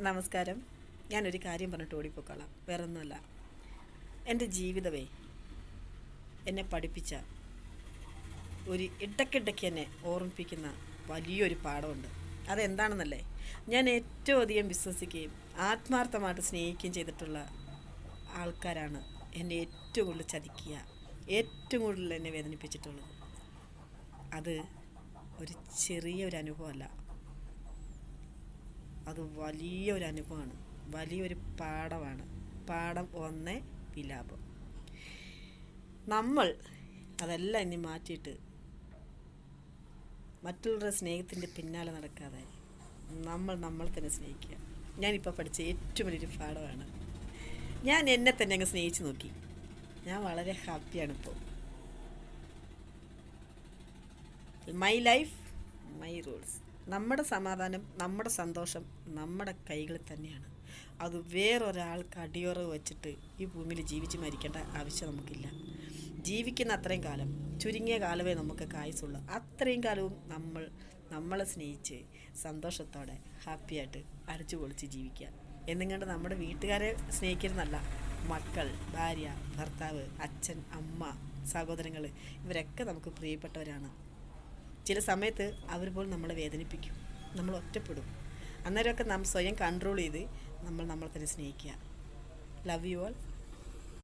നമസ്കാരം. ഞാനൊരു കാര്യം പറഞ്ഞിട്ട് ഓടിപ്പോയിക്കോളാം. വേറൊന്നുമല്ല. എൻ്റെ ജീവിതമേ എന്നെ പഠിപ്പിച്ച ഒരു ഇടയ്ക്കിടയ്ക്ക് എന്നെ ഓർമ്മിപ്പിക്കുന്ന വലിയൊരു പാഠമുണ്ട്. അതെന്താണെന്നല്ലേ, ഞാൻ ഏറ്റവും അധികം വിശ്വസിക്കുകയും ആത്മാർത്ഥമായിട്ട് സ്നേഹിക്കുകയും ചെയ്തിട്ടുള്ള ആൾക്കാരാണ് എന്നെ ഏറ്റവും കൂടുതൽ ചതിക്കുക, ഏറ്റവും കൂടുതൽ എന്നെ വേദനിപ്പിച്ചിട്ടുള്ളത്. അത് ഒരു ചെറിയൊരു അനുഭവമല്ല, അത് വലിയൊരു അനുഭവമാണ്, വലിയൊരു പാഠമാണ്. പാഠം ഒന്ന്, വിലാപം. നമ്മൾ അതെല്ലാം ഇനി മാറ്റിയിട്ട് മറ്റുള്ളവരുടെ സ്നേഹത്തിൻ്റെ പിന്നാലെ നടക്കാതെ നമ്മൾ തന്നെ സ്നേഹിക്കുക. ഞാനിപ്പോൾ പഠിച്ച ഏറ്റവും വലിയൊരു പാഠമാണ്. ഞാൻ എന്നെ തന്നെ അങ്ങ് സ്നേഹിച്ച് നോക്കി. ഞാൻ വളരെ ഹാപ്പിയാണിപ്പോൾ. My life, my rules. നമ്മുടെ സമാധാനം, നമ്മുടെ സന്തോഷം നമ്മുടെ കൈകളിൽ തന്നെയാണ്. അത് വേറൊരാൾക്ക് അടിയുറവ് വെച്ചിട്ട് ഈ ഭൂമിയിൽ ജീവിച്ച് മരിക്കേണ്ട ആവശ്യം നമുക്കില്ല. ജീവിക്കുന്ന അത്രയും കാലം, ചുരുങ്ങിയ കാലമേ നമുക്ക് കായുസുള്ളൂ. അത്രയും കാലവും നമ്മളെ സ്നേഹിച്ച് സന്തോഷത്തോടെ ഹാപ്പിയായിട്ട് അടിച്ചു പൊളിച്ച് ജീവിക്കുക. എന്നുകൊണ്ട് നമ്മുടെ വീട്ടുകാരെ സ്നേഹിക്കരുതെന്നല്ല, മക്കൾ, ഭാര്യ, ഭർത്താവ്, അച്ഛൻ, അമ്മ, സഹോദരങ്ങൾ, ഇവരൊക്കെ നമുക്ക് പ്രിയപ്പെട്ടവരാണ്. ചില സമയത്ത് അവർ പോലും നമ്മളെ വേദനിപ്പിക്കും, നമ്മൾ ഒറ്റപ്പെടും. അന്നേരമൊക്കെ നാം സ്വയം കൺട്രോൾ ചെയ്ത് നമ്മൾ തന്നെ സ്നേഹിക്കുക. Love you all.